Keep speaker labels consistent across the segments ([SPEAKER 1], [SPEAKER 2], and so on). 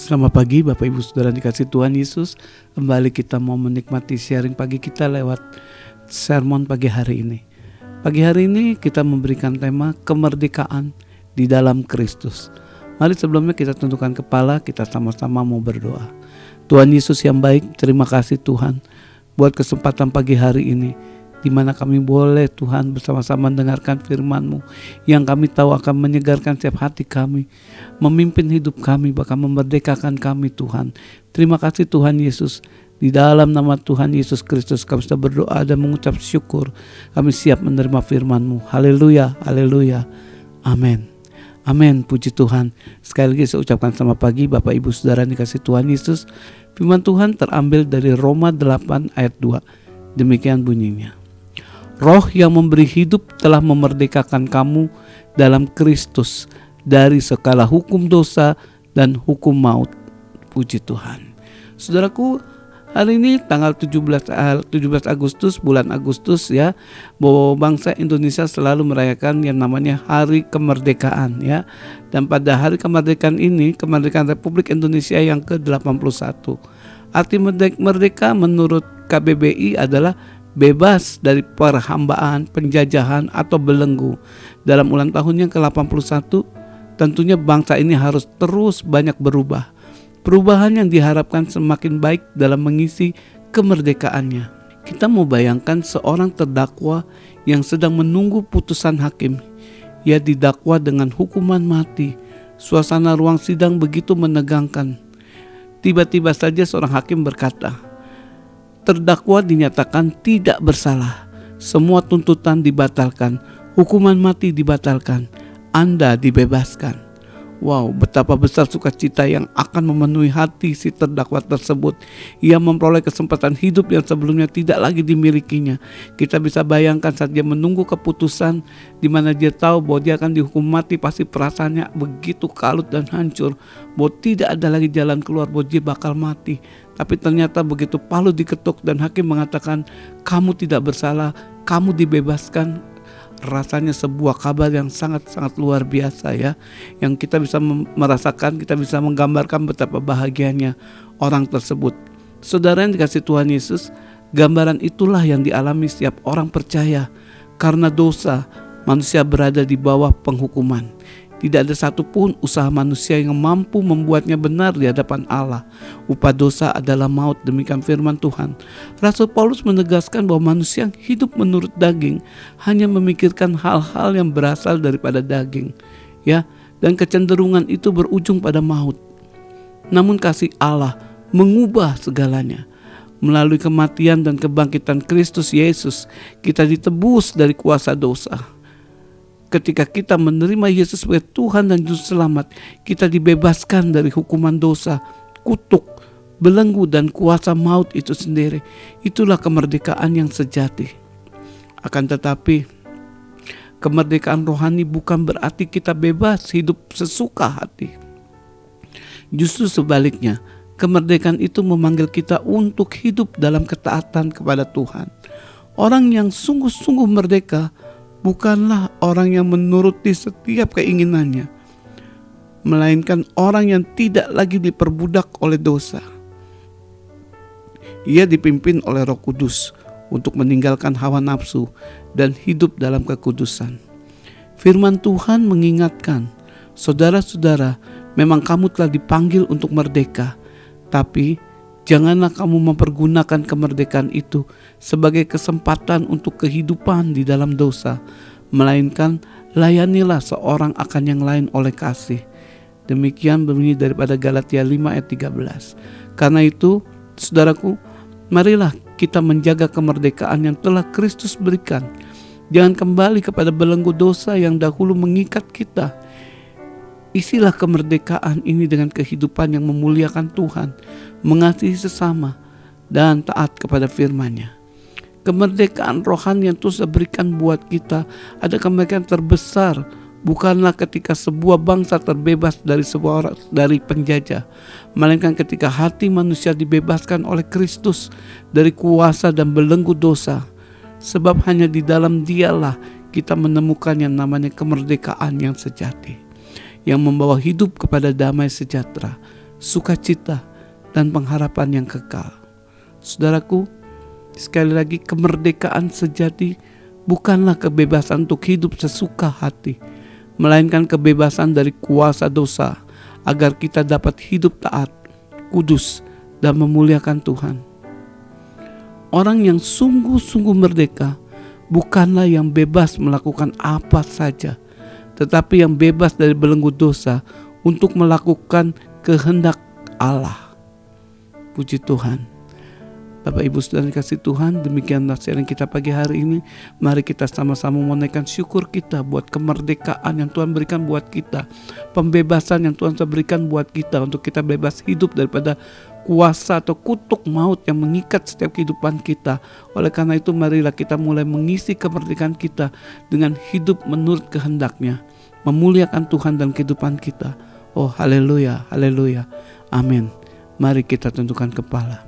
[SPEAKER 1] Selamat pagi Bapak Ibu Saudara dikasih Tuhan Yesus. Kembali kita mau menikmati sharing pagi kita lewat sermon pagi hari ini. Pagi hari ini kita memberikan tema kemerdekaan di dalam Kristus. Mari sebelumnya kita tundukkan kepala, kita sama-sama mau berdoa. Tuhan Yesus yang baik, terima kasih Tuhan buat kesempatan pagi hari ini, di mana kami boleh Tuhan bersama-sama mendengarkan firman-Mu yang kami tahu akan menyegarkan setiap hati kami, memimpin hidup kami, bahkan memerdekakan kami Tuhan. Terima kasih Tuhan Yesus. Di dalam nama Tuhan Yesus Kristus kami sudah berdoa dan mengucap syukur. Kami siap menerima firman-Mu. Haleluya, haleluya, amin. Amin, puji Tuhan. Sekali lagi saya ucapkan selamat pagi Bapak Ibu Saudara dikasih Tuhan Yesus. Firman Tuhan terambil dari Roma 8 ayat 2. Demikian bunyinya. Roh yang memberi hidup telah memerdekakan kamu dalam Kristus dari segala hukum dosa dan hukum maut. Puji Tuhan. Saudaraku, hari ini tanggal 17 Agustus, bulan Agustus ya, bahwa bangsa Indonesia selalu merayakan yang namanya Hari Kemerdekaan ya. Dan pada hari kemerdekaan ini, kemerdekaan Republik Indonesia yang ke-81. Arti merdeka menurut KBBI adalah bebas dari perhambaan, penjajahan atau belenggu. Dalam ulang tahun yang ke-81, tentunya bangsa ini harus terus banyak berubah. Perubahan yang diharapkan semakin baik dalam mengisi kemerdekaannya. Kita mau bayangkan seorang terdakwa yang sedang menunggu putusan hakim. Ia didakwa dengan hukuman mati. Suasana ruang sidang begitu menegangkan. Tiba-tiba saja seorang hakim berkata, terdakwa dinyatakan tidak bersalah. Semua tuntutan dibatalkan, hukuman mati dibatalkan, Anda dibebaskan. Wow, betapa besar sukacita yang akan memenuhi hati si terdakwa tersebut. Ia memperoleh kesempatan hidup yang sebelumnya tidak lagi dimilikinya. Kita bisa bayangkan saat dia menunggu keputusan, di mana dia tahu bahwa dia akan dihukum mati, pasti perasaannya begitu kalut dan hancur, bahwa tidak ada lagi jalan keluar, bahwa dia bakal mati. Tapi ternyata begitu palu diketuk dan hakim mengatakan kamu tidak bersalah, kamu dibebaskan. Rasanya sebuah kabar yang sangat-sangat luar biasa ya, yang kita bisa merasakan, kita bisa menggambarkan betapa bahagianya orang tersebut. Saudara yang dikasih Tuhan Yesus, gambaran itulah yang dialami setiap orang percaya. Karena dosa, manusia berada di bawah penghukuman. Tidak ada satupun usaha manusia yang mampu membuatnya benar di hadapan Allah. Upah dosa adalah maut, demikian firman Tuhan. Rasul Paulus menegaskan bahwa manusia yang hidup menurut daging hanya memikirkan hal-hal yang berasal daripada daging, ya, dan kecenderungan itu berujung pada maut. Namun kasih Allah mengubah segalanya. Melalui kematian dan kebangkitan Kristus Yesus, kita ditebus dari kuasa dosa. Ketika kita menerima Yesus sebagai Tuhan dan Juru Selamat, kita dibebaskan dari hukuman dosa, kutuk, belenggu, dan kuasa maut itu sendiri. Itulah kemerdekaan yang sejati. Akan tetapi, kemerdekaan rohani bukan berarti kita bebas hidup sesuka hati. Justru sebaliknya, kemerdekaan itu memanggil kita untuk hidup dalam ketaatan kepada Tuhan. Orang yang sungguh-sungguh merdeka bukanlah orang yang menuruti setiap keinginannya, melainkan orang yang tidak lagi diperbudak oleh dosa. Ia dipimpin oleh Roh Kudus untuk meninggalkan hawa nafsu dan hidup dalam kekudusan. Firman Tuhan mengingatkan, saudara-saudara, memang kamu telah dipanggil untuk merdeka, tapi janganlah kamu mempergunakan kemerdekaan itu sebagai kesempatan untuk kehidupan di dalam dosa, melainkan layanilah seorang akan yang lain oleh kasih. Demikian bunyi daripada Galatia 5 ayat 13. Karena itu, saudaraku, marilah kita menjaga kemerdekaan yang telah Kristus berikan. Jangan kembali kepada belenggu dosa yang dahulu mengikat kita. Isilah kemerdekaan ini dengan kehidupan yang memuliakan Tuhan, mengasihi sesama, dan taat kepada firman-Nya. Kemerdekaan rohani yang Tuhan berikan buat kita ada kemerdekaan terbesar, bukanlah ketika sebuah bangsa terbebas dari penjajah, melainkan ketika hati manusia dibebaskan oleh Kristus dari kuasa dan belenggu dosa. Sebab hanya di dalam Dialah kita menemukan yang namanya kemerdekaan yang sejati, yang membawa hidup kepada damai sejahtera. sukacita, dan pengharapan yang kekal. Saudaraku, sekali lagi, kemerdekaan sejati bukanlah kebebasan untuk hidup sesuka hati, melainkan kebebasan dari kuasa dosa agar kita dapat hidup taat, kudus, dan memuliakan Tuhan. Orang yang sungguh-sungguh merdeka bukanlah yang bebas melakukan apa saja, tetapi yang bebas dari belenggu dosa untuk melakukan kehendak Allah. Puji Tuhan. Bapak Ibu Saudara dikasih Tuhan, demikianlah sharing kita pagi hari ini. Mari kita sama-sama menaikkan syukur kita buat kemerdekaan yang Tuhan berikan buat kita, pembebasan yang Tuhan berikan buat kita, untuk kita bebas hidup daripada kuasa atau kutuk maut yang mengikat setiap kehidupan kita. Oleh karena itu, marilah kita mulai mengisi kemerdekaan kita dengan hidup menurut kehendaknya, memuliakan Tuhan dan kehidupan kita. Oh, haleluya, haleluya, amin. Mari kita tundukkan kepala.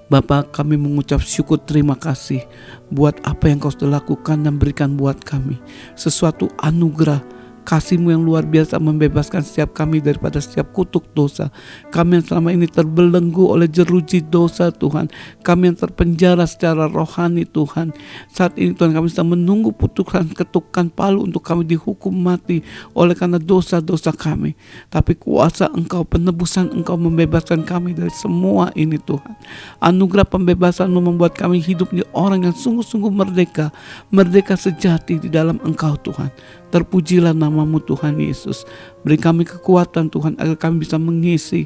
[SPEAKER 1] Bapa, kami mengucap syukur terima kasih buat apa yang Kau sudah lakukan dan berikan buat kami. Sesuatu anugerah kasih-Mu yang luar biasa membebaskan setiap kami daripada setiap kutuk dosa. Kami yang selama ini terbelenggu oleh jeruji dosa Tuhan, kami yang terpenjara secara rohani Tuhan, saat ini Tuhan kami sedang menunggu putusan ketukan palu untuk kami dihukum mati oleh karena dosa-dosa kami. Tapi kuasa Engkau, penebusan Engkau membebaskan kami dari semua ini Tuhan. Anugerah pembebasan-Mu membuat kami hidup di orang yang sungguh-sungguh merdeka, merdeka sejati di dalam Engkau Tuhan. Terpujilah nama-Mu Tuhan Yesus. Beri kami kekuatan Tuhan agar kami bisa mengisi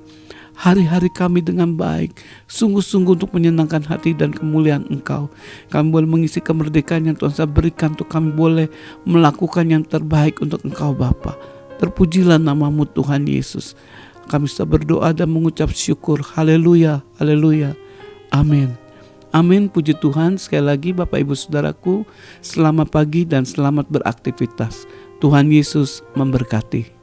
[SPEAKER 1] hari-hari kami dengan baik, sungguh-sungguh untuk menyenangkan hati dan kemuliaan Engkau. Kami boleh mengisi kemerdekaan yang Tuhan berikan, untuk kami boleh melakukan yang terbaik untuk Engkau Bapa. Terpujilah nama-Mu Tuhan Yesus. Kami sudah berdoa dan mengucap syukur. Haleluya, haleluya, amin. Amin, puji Tuhan. Sekali lagi Bapak Ibu Saudaraku, selamat pagi dan selamat beraktivitas. Tuhan Yesus memberkati.